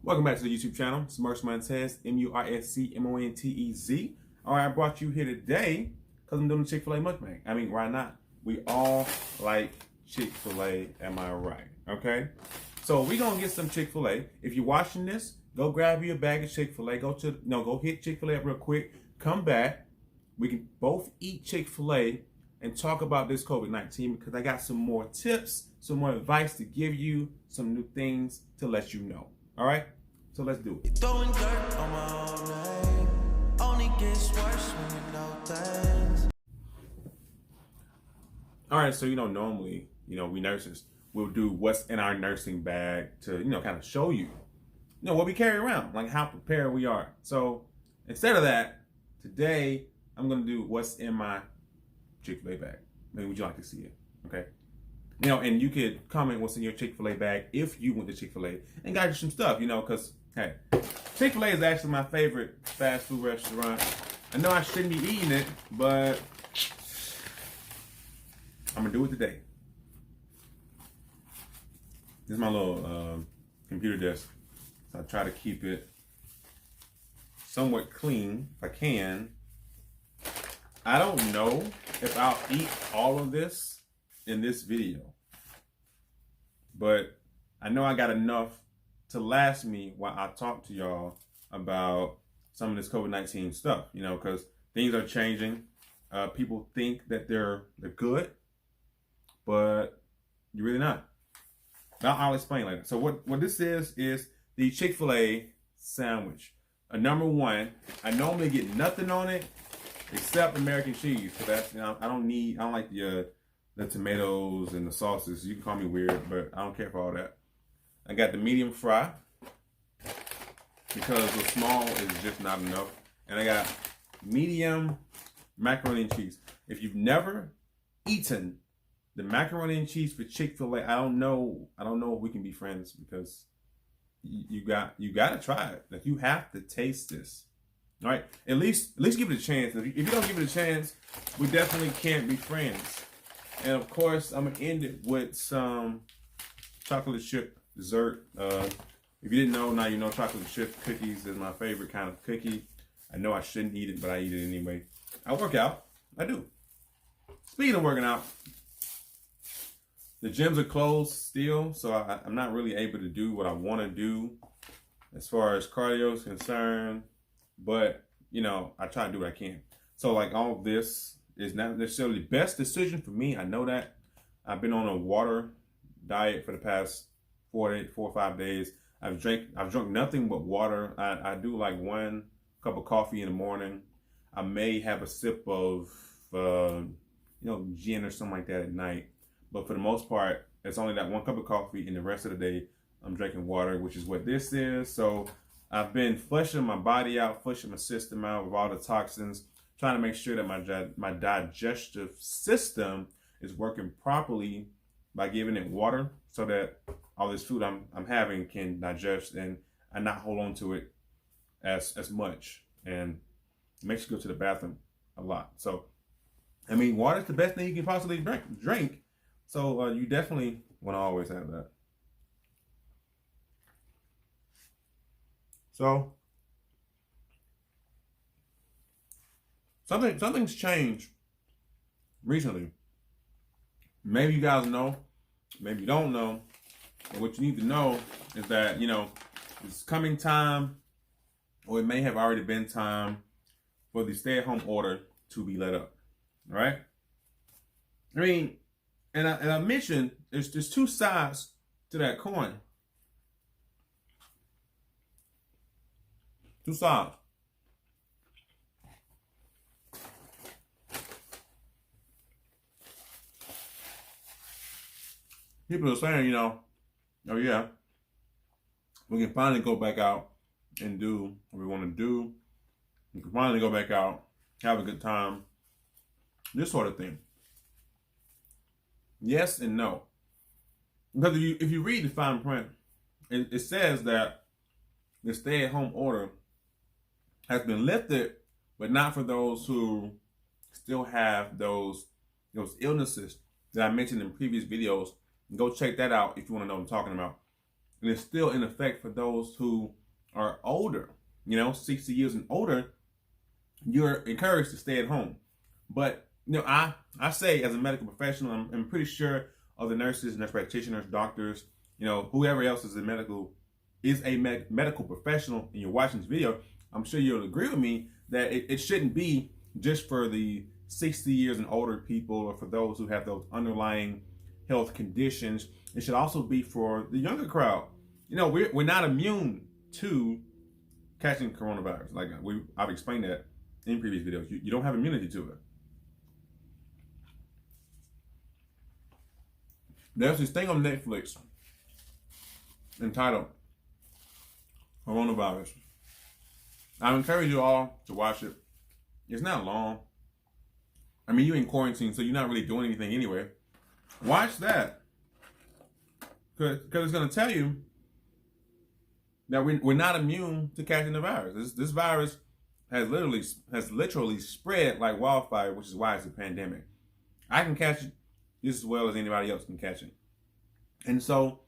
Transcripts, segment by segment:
Welcome back to the YouTube channel. It's Murs Montez, Murscmontez. All right, I brought you here today because I'm doing the Chick-fil-A mukbang. I mean, why not? We all like Chick-fil-A, am I right? Okay? So we're going to get some Chick-fil-A. If you're watching this, go grab you a bag of Chick-fil-A. Go hit Chick-fil-A up real quick. Come back. We can both eat Chick-fil-A and talk about this COVID-19 because I got some more tips, some more advice to give you, some new things to let you know. All right, so let's do it. Throwing dirt on my own name only gets worse when you know things. All right, so normally, we nurses will do what's in our nursing bag to, kind of show you, what we carry around, like how prepared we are. So instead of that, today I'm gonna do what's in my Chick-fil-A bag. Maybe would you like to see it? Okay. And you could comment what's in your Chick-fil-A bag if you went to Chick-fil-A and got you some stuff, because, hey, Chick-fil-A is actually my favorite fast food restaurant. I know I shouldn't be eating it, but I'm going to do it today. This is my little computer desk. So I try to keep it somewhat clean if I can. I don't know if I'll eat all of this in this video, but I know I got enough to last me while I talk to y'all about some of this COVID-19 stuff, because things are changing. People think that they're good, but you're really not. I'll explain later. So what this is the Chick-fil-A sandwich. Number one, I normally get nothing on it except American cheese, because that's, I don't like the tomatoes and the sauces. You can call me weird, but I don't care for all that. I got the medium fry because the small is just not enough. And I got medium macaroni and cheese. If you've never eaten the macaroni and cheese for Chick-fil-A, I don't know if we can be friends, because you got to try it. Like, you have to taste this. All right, at least give it a chance. If you don't give it a chance, we definitely can't be friends. And of course, I'm gonna end it with some chocolate chip dessert. If you didn't know, now you know chocolate chip cookies is my favorite kind of cookie. I know I shouldn't eat it, but I eat it anyway. I work out. I do. Speaking of working out, the gyms are closed still, so I'm not really able to do what I want to do as far as cardio is concerned. But, I try to do what I can. So, like, all of this is not necessarily the best decision for me. I know that. I've been on a water diet for the past 4 or 5 days. I've drunk nothing but water. I do like 1 cup of coffee in the morning. I may have a sip of, gin or something like that at night. But for the most part, it's only that 1 cup of coffee, and the rest of the day, I'm drinking water, which is what this is. So I've been flushing my body out, flushing my system out with all the toxins, trying to make sure that my digestive system is working properly by giving it water, so that all this food I'm having can digest and I not hold on to it as much. And it makes you go to the bathroom a lot. So, I mean, water is the best thing you can possibly drink. So you definitely want to always have that. So something's changed recently. Maybe you guys know, maybe you don't know. But what you need to know is that, it's coming time, or it may have already been time, for the stay-at-home order to be let up. All right? I mean, and I mentioned there's 2 sides to that coin. 2 sides. People are saying, oh yeah, we can finally go back out and do what we want to do. We can finally go back out, have a good time, this sort of thing. Yes and no. Because if you read the fine print, it says that the stay-at-home order has been lifted, but not for those who still have those illnesses that I mentioned in previous videos. Go check that out if you want to know what I'm talking about. and it's still in effect for those who are older, 60 years and older. You're encouraged to stay at home. But, I say as a medical professional, I'm pretty sure of the nurses, nurse practitioners, doctors, whoever else is a medical professional and you're watching this video, I'm sure you'll agree with me that it shouldn't be just for the 60 years and older people or for those who have those underlying health conditions. It should also be for the younger crowd. We're not immune to catching coronavirus. Like I've explained that in previous videos. You don't have immunity to it. There's this thing on Netflix entitled Coronavirus. I encourage you all to watch it. It's not long. I mean, you're in quarantine, so you're not really doing anything anyway. Watch that. Because it's going to tell you that we're not immune to catching the virus. This virus has literally spread like wildfire, which is why it's a pandemic. I can catch it just as well as anybody else can catch it. And so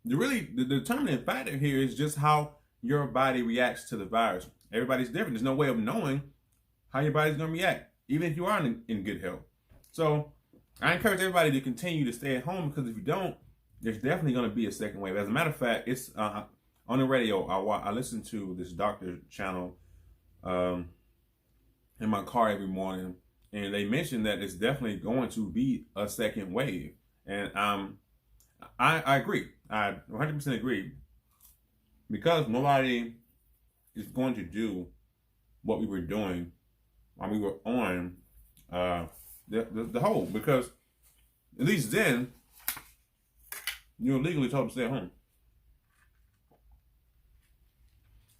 the determining factor here is just how your body reacts to the virus. Everybody's different. There's no way of knowing how your body's going to react, even if you are in good health. So I encourage everybody to continue to stay at home, because if you don't, there's definitely going to be a second wave. As a matter of fact, it's on the radio. I listen to this doctor channel in my car every morning, and they mentioned that it's definitely going to be a second wave. And I agree. I 100% agree, because nobody is going to do what we were doing while we were on the whole, because at least then you're legally told to stay at home,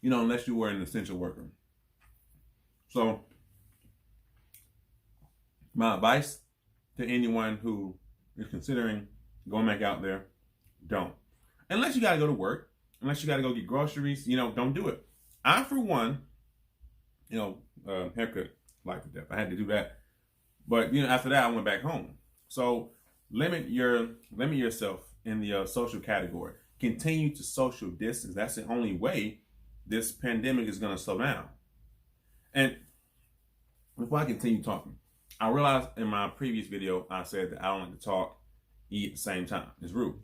unless you were an essential worker. So my advice to anyone who is considering going back out there, don't. Unless you got to go to work, unless you got to go get groceries, don't do it. I, for one, haircut, life or death. I had to do that. But, after that, I went back home. So limit yourself in the social category. Continue to social distance. That's the only way this pandemic is going to slow down. And before I continue talking, I realized in my previous video, I said that I don't like to talk, eat at the same time. It's rude.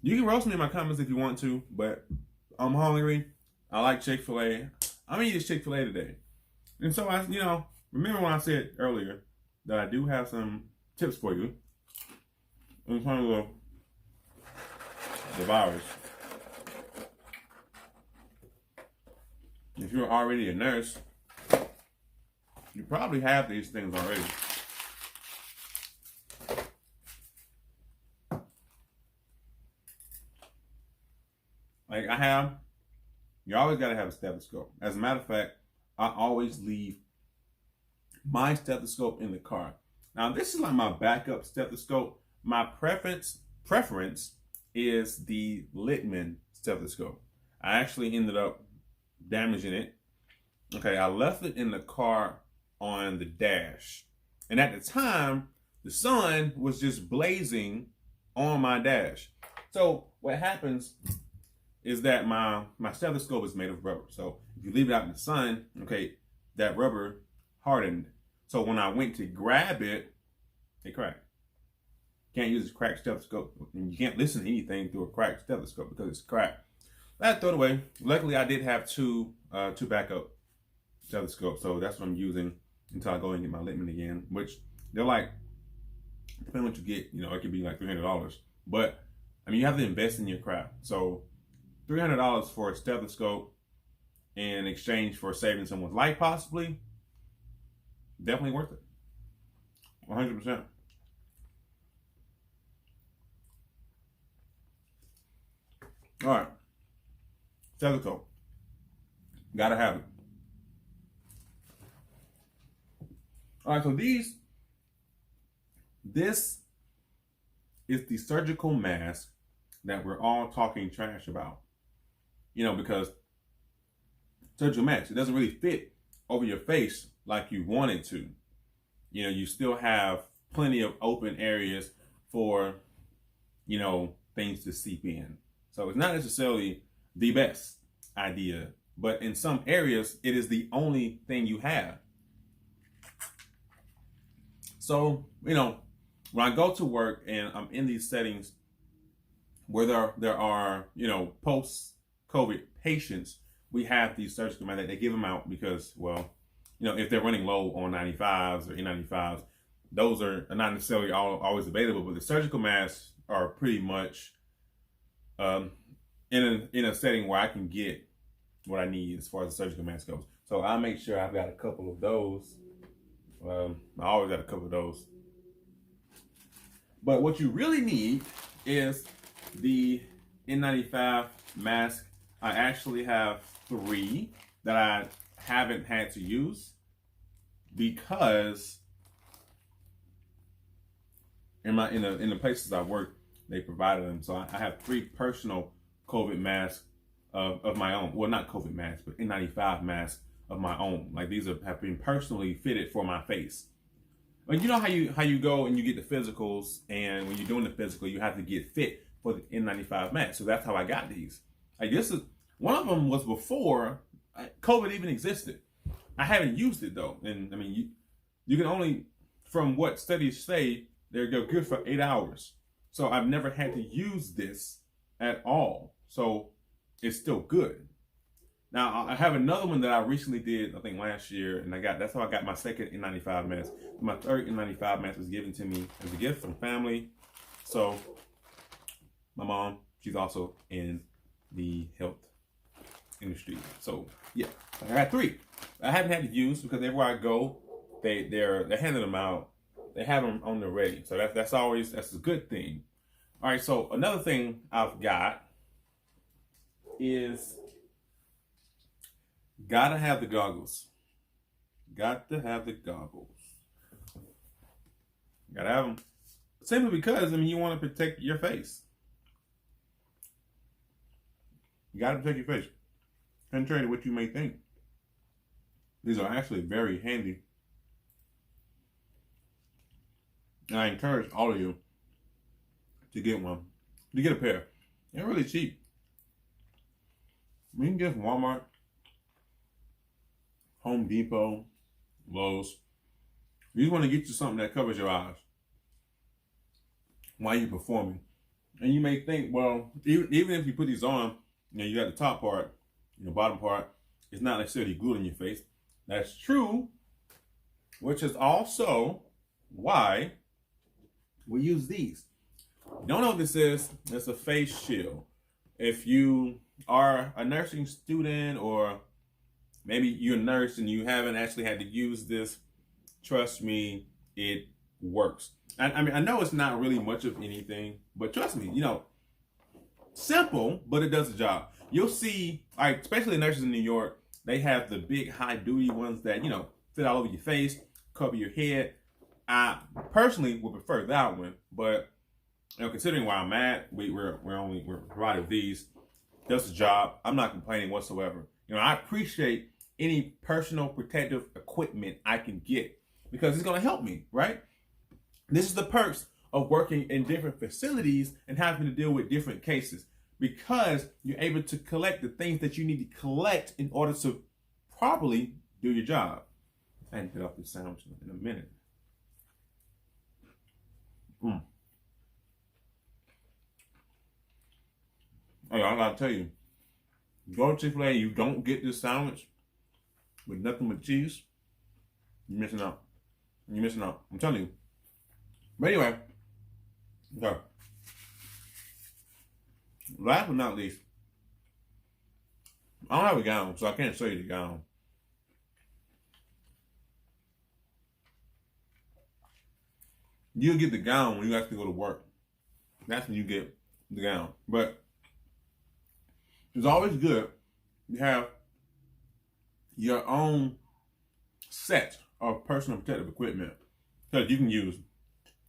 You can roast me in my comments if you want to, but I'm hungry. I like Chick-fil-A. I'm going to eat this Chick-fil-A today. And so, remember when I said earlier that I do have some tips for you in terms of the virus. If you're already a nurse, you probably have these things already. Like you always got to have a stethoscope. As a matter of fact, I always leave my stethoscope in the car. Now, this is like my backup stethoscope. My preference is the Littman stethoscope. I actually ended up damaging it. Okay, I left it in the car on the dash. And at the time, the sun was just blazing on my dash. So what happens is that my stethoscope is made of rubber. So if you leave it out in the sun, okay, that rubber hardened. So when I went to grab it, it cracked. Can't use a cracked stethoscope. And you can't listen to anything through a cracked stethoscope because it's cracked. I throw it away. Luckily, I did have two backup stethoscopes, so that's what I'm using until I go and get my Littman again. Which they're like, depending on what you get, it could be like $300. But I mean, you have to invest in your craft. So $300 for a stethoscope in exchange for saving someone's life, possibly, definitely worth it. 100%. All right. Stethoscope. Gotta have it. All right, so this is the surgical mask that we're all talking trash about. Because surgical mask, it doesn't really fit over your face like you want it to. You still have plenty of open areas for, things to seep in. So it's not necessarily the best idea, but in some areas, it is the only thing you have. So, when I go to work and I'm in these settings where there are, post-COVID patients, we have these surgical masks. They give them out because, well, if they're running low on 95s or N95s, those are not necessarily always available, but the surgical masks are pretty much in a setting where I can get what I need as far as the surgical mask goes. So I'll make sure I've got a couple of those. I always got a couple of those. But what you really need is the N95 mask. I actually have 3 that I haven't had to use because in the places I work, they provided them. So I have 3 personal COVID masks of my own. Well, not COVID masks, but N95 masks of my own. Like these have been personally fitted for my face. But you know how you go and you get the physicals, and when you're doing the physical, you have to get fit for the N95 mask. So that's how I got these. Like this is one of them was before COVID even existed. I haven't used it though, and I mean you can only, from what studies say, they're good for 8 hours. So I've never had to use this at all. So it's still good. Now I have another one that I recently did, I think last year, and that's how I got my second N95 mask. My third N95 mask was given to me as a gift from family. So my mom, she's also in the health industry. So yeah, I got 3. I haven't had to use because everywhere I go, they're handing them out. They have them on the ready. So that's a good thing. All right, so another thing I've got is gotta have the goggles. Got to have the goggles. Gotta have them. Simply because, you want to protect your face. You gotta protect your face. Contrary to what you may think, these are actually very handy. And I encourage all of you to get one. To get a pair. They're really cheap. You can get from Walmart, Home Depot, Lowe's. You just want to get you something that covers your eyes while you're performing. And you may think, well, even if you put these on, you got the top part, the bottom part, it's not necessarily glued in your face. That's true, which is also why we use these. You don't know what this is? It's a face shield. If you are a nursing student, or maybe you're a nurse and you haven't actually had to use this, trust me, it works. I know it's not really much of anything, but trust me, simple, but it does the job. You'll see, especially nurses in New York, they have the big high duty ones that, fit all over your face, cover your head. I personally would prefer that one, but considering where I'm at, we're provided these. Does the job. I'm not complaining whatsoever. I appreciate any personal protective equipment I can get because it's going to help me, right? This is the perks of working in different facilities and having to deal with different cases, because you're able to collect the things that you need to collect in order to properly do your job. I hadn't get off this sandwich in a minute. Hey, I gotta tell you, go to Chick-fil-A, you don't get this sandwich with nothing but cheese, you're missing out. You're missing out. I'm telling you. But anyway, okay. Last but not least, I don't have a gown, so I can't show you the gown. You'll get the gown when you actually go to work. That's when you get the gown. But it's always good to have your own set of personal protective equipment that you can use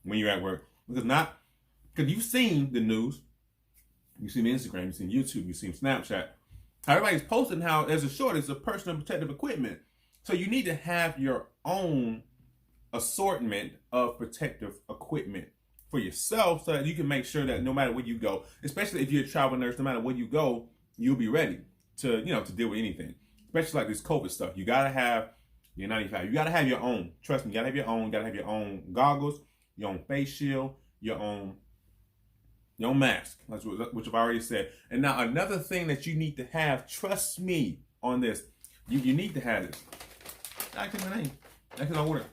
when you're at work. Because you've seen the news, you've seen Instagram, you've seen YouTube, you've seen Snapchat. How everybody's posting how there's a shortage of personal protective equipment. So you need to have your own assortment of protective equipment for yourself so that you can make sure that no matter where you go, especially if you're a travel nurse, no matter where you go, you'll be ready to, to deal with anything. Especially like this COVID stuff. You gotta have your 95. You gotta have your own. Trust me, you gotta have your own. You gotta have your own goggles, your own face shield, your own mask. That's which I've already said. And now another thing that you need to have, trust me on this, you need to have this. Actually, my name. Actually, my order.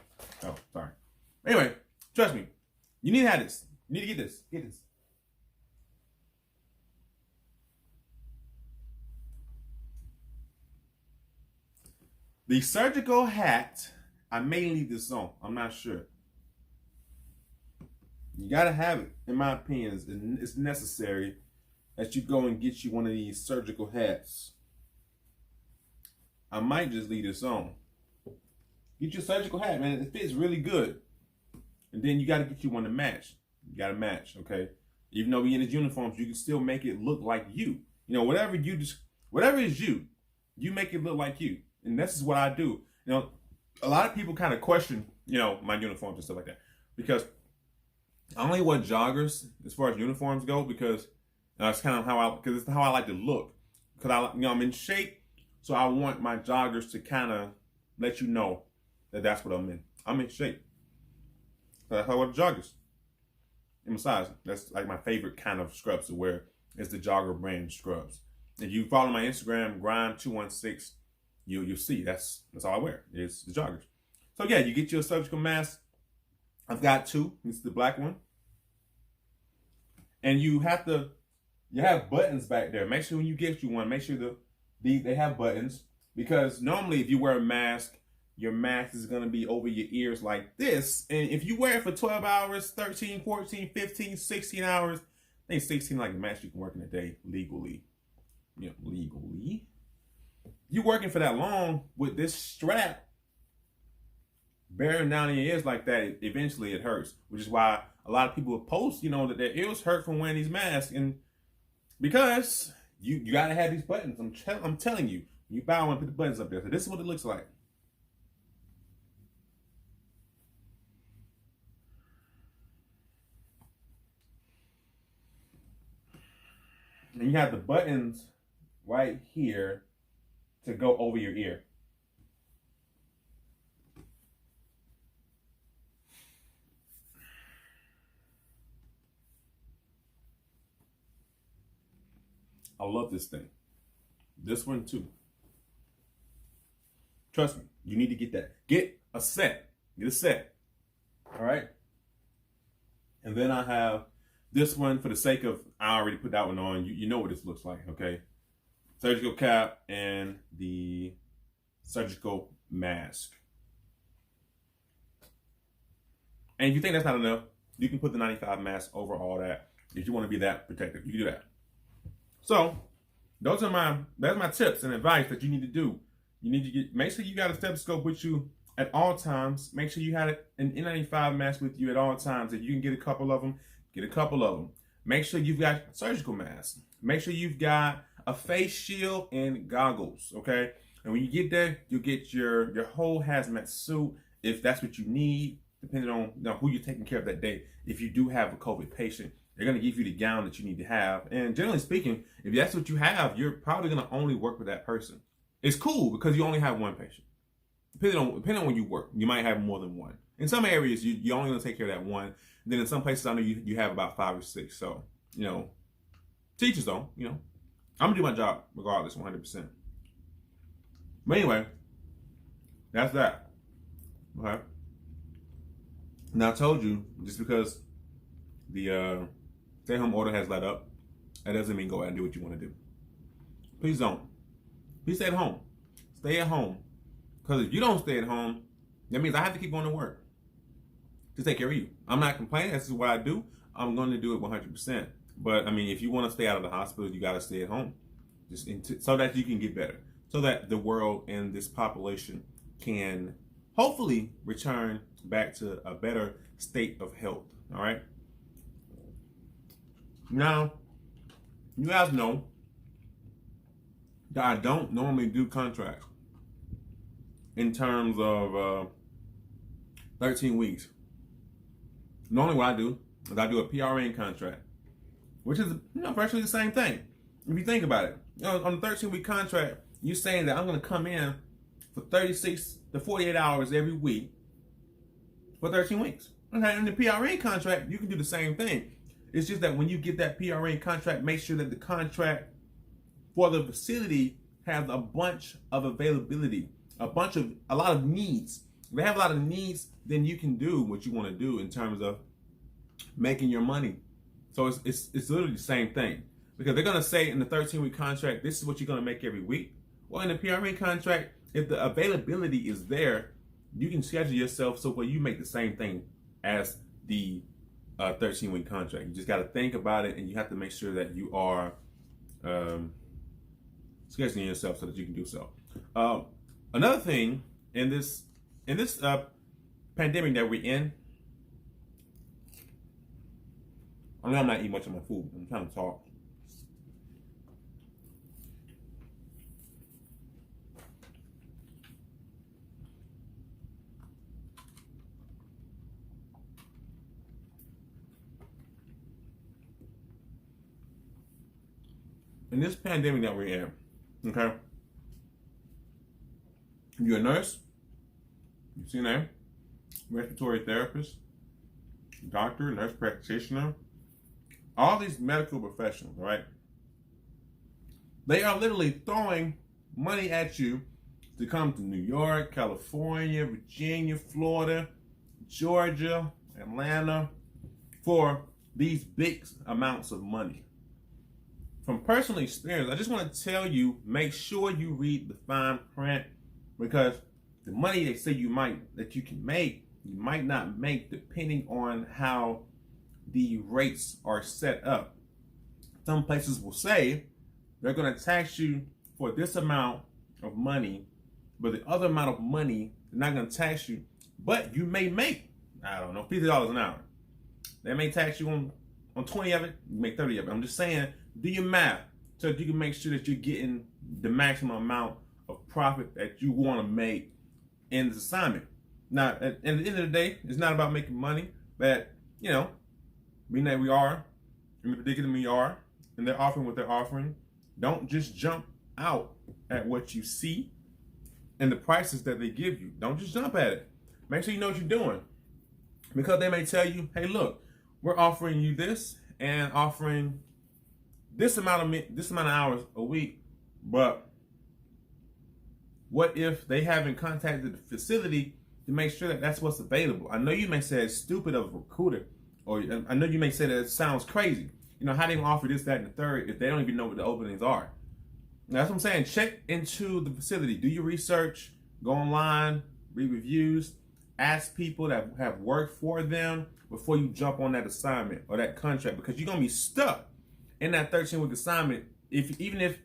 Oh, sorry. Anyway, trust me. You need to have this. You need to get this. Get this. The surgical hat, I may leave this on. I'm not sure. You gotta have it, in my opinion. It's necessary that you go and get you one of these surgical hats. I might just leave this on. Get your surgical hat, man. It fits really good. And then you gotta get you one to match. You gotta match, okay? Even though we in his uniforms, you can still make it look like you. Whatever is you, you make it look like you. And this is what I do. A lot of people kind of question, my uniforms and stuff like that. Because I only wear joggers as far as uniforms go because it's kind of it's how I like to look. Because I'm in shape, so I want my joggers to kind of let you know that that's what I'm in. I'm in shape. So that's how I wear joggers. And besides, that's like my favorite kind of scrubs to wear is the jogger brand scrubs. If you follow my Instagram, Grind216, you'll see that's all I wear is the joggers. So yeah, you get your surgical mask. I've got two. It's the black one. And you have buttons back there. Make sure when you get you one, make sure they have buttons. Because normally if you wear a mask, your mask is going to be over your ears like this. And if you wear it for 12 hours, 13, 14, 15, 16 hours, I think 16 like the max you can work in a day legally. Legally. You working for that long with this strap bearing down in your ears like that, eventually it hurts. Which is why a lot of people post, that their ears hurt from wearing these masks. And because you got to have these buttons. I'm telling you, you buy one, put the buttons up there. So this is what it looks like. And you have the buttons right here to go over your ear. I love this thing. This one too. Trust me, you need to get that. Get a set. Get a set. All right. And then I have this one for the sake of, I already put that one on. You know what this looks like, okay? Surgical cap and the surgical mask. And if you think that's not enough, you can put the 95 mask over all that. If you want to be that protective, you can do that. So, that's my tips and advice that you need to do. You need to make sure you got a stethoscope with you at all times. Make sure you had an N95 mask with you at all times. If you can get a couple of them, get a couple of them. Make sure you've got surgical masks. Make sure you've got a face shield and goggles, okay? And when you get there, you'll get your whole hazmat suit if that's what you need, depending on who you're taking care of that day. If you do have a COVID patient, they're going to give you the gown that you need to have. And generally speaking, if that's what you have, you're probably going to only work with that person. It's cool because you only have one patient. Depending on when you work, you might have more than one. In some areas, you're only going to take care of that one. Then in some places, I know you have about 5 or 6. So, teachers don't, I'm going to do my job regardless, 100%. But anyway, that's that. Okay. Now, I told you, just because the stay-home order has let up, that doesn't mean go out and do what you want to do. Please don't. Please stay at home. Stay at home. Because if you don't stay at home, that means I have to keep going to work to take care of you. I'm not complaining. This is what I do. I'm going to do it 100%. But, if you want to stay out of the hospital, you got to stay at home. So that you can get better. So that the world and this population can hopefully return back to a better state of health. All right? Now, you guys know that I don't normally do contracts in terms of 13 weeks. Normally what I do is I do a PRN contract, which is virtually the same thing. If you think about it, on a 13-week contract, you're saying that I'm going to come in for 36 to 48 hours every week for 13 weeks. Okay, in the PRN contract, you can do the same thing. It's just that when you get that PRN contract, make sure that the contract for the facility has a bunch of availability, a lot of needs. If they have a lot of needs, then you can do what you want to do in terms of making your money. So it's literally the same thing, because they're going to say in the 13-week contract, this is what you're going to make every week. Well, in the PRN contract, if the availability is there, you can schedule yourself so you make the same thing as the 13-week contract. You just got to think about it, and you have to make sure that you are scheduling yourself so that you can do so. Another thing in this pandemic that we're in, I know I'm not eating much of my food. I'm trying to talk. In this pandemic that we're in, okay, you're a nurse, you see that, respiratory therapist, doctor, nurse practitioner, all these medical professionals, right? They are literally throwing money at you to come to New York, California, Virginia, Florida, Georgia, Atlanta for these big amounts of money. From personal experience, I just want to tell you, make sure you read the fine print, because the money they say that you can make, you might not make depending on how the rates are set up. Some places will say they're going to tax you for this amount of money, but the other amount of money they're not going to tax you, but you may make, I don't know, $50 an hour. They may tax you on 20 of it, you make 30 of it. I'm just saying, do your math so that you can make sure that you're getting the maximum amount of profit that you want to make in this assignment. Now, at the end of the day, it's not about making money, but, being that we are, in the predicament we are, and they're offering what they're offering, don't just jump out at what you see and the prices that they give you. Don't just jump at it. Make sure you know what you're doing, because they may tell you, hey, look, we're offering you this and offering this amount of hours a week, but what if they haven't contacted the facility to make sure that that's what's available? I know you may say it's stupid of a recruiter, or I know you may say that it sounds crazy. How they offer this, that, and the third if they don't even know what the openings are? Now, that's what I'm saying. Check into the facility. Do your research. Go online. Read reviews. Ask people that have worked for them before you jump on that assignment or that contract, because you're going to be stuck in that 13-week assignment. Even if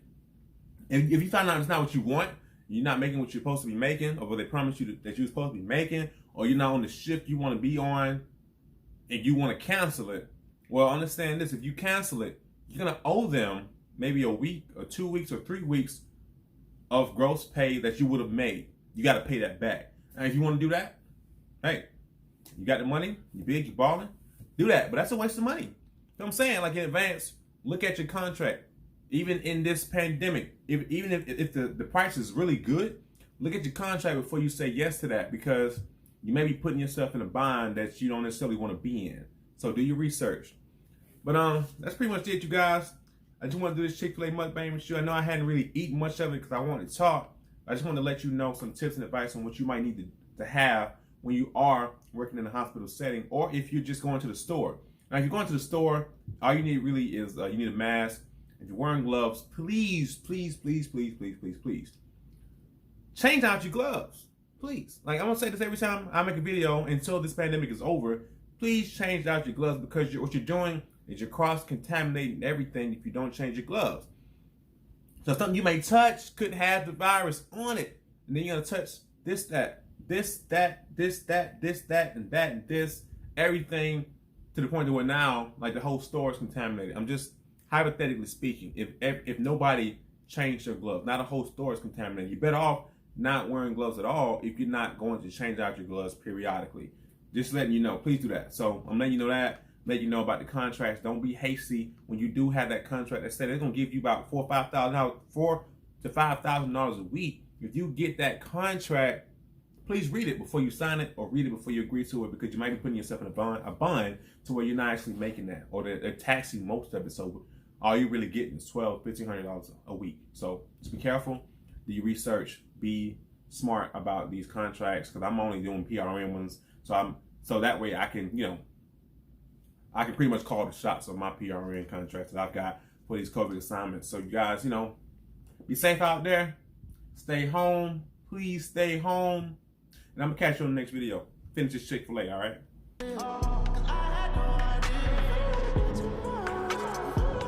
you find out it's not what you want, you're not making what you're supposed to be making, or what they promised you that you're supposed to be making, or you're not on the shift you want to be on, and you want to cancel it. Well, understand this: if you cancel it, you're gonna owe them maybe a week, or 2 weeks, or 3 weeks of gross pay that you would have made. You got to pay that back. And if you want to do that, hey, you got the money, you big, you balling, do that. But that's a waste of money. You know what I'm saying? Like, in advance, look at your contract. Even in this pandemic, even if the price is really good, look at your contract before you say yes to that, because you may be putting yourself in a bind that you don't necessarily want to be in. So do your research. But that's pretty much it, you guys. I just want to do this Chick-fil-A mukbang with you. I know I hadn't really eaten much of it because I wanted to talk. I just wanted to let you know some tips and advice on what you might need to have when you are working in a hospital setting, or if you're just going to the store. Now, if you're going to the store, all you need really is you need a mask. If you're wearing gloves, please, please, please, please, please, please, please, change out your gloves. Please. Like, I'm going to say this every time I make a video until this pandemic is over. Please change out your gloves, because what you're doing is you're cross-contaminating everything if you don't change your gloves. So something you may touch could have the virus on it. And then you're going to touch this, that, and that, and this, everything, to the point that where now, like, the whole store is contaminated. I'm just hypothetically speaking, if nobody changed their gloves, not a whole store is contaminated. You're better off not wearing gloves at all if you're not going to change out your gloves periodically. Just letting you know, please do that. So I'm letting you know that. let you know about the contracts. Don't be hasty when you do have that contract that said they're gonna give you about $4 to $5,000 a week. If you get that contract, please read it before you sign it, or read it before you agree to it, because you might be putting yourself in a bond to where you're not actually making that, or they're taxing most of it. So all you're really getting is $1,500 a week. So just be careful. Do your research. Be smart about these contracts, because I'm only doing PRN ones. So that way I can, I can pretty much call the shots on my PRN contracts that I've got for these COVID assignments. So you guys, be safe out there. Stay home. Please stay home. And I'm going to catch you on the next video. Finish this Chick-fil-A, all right?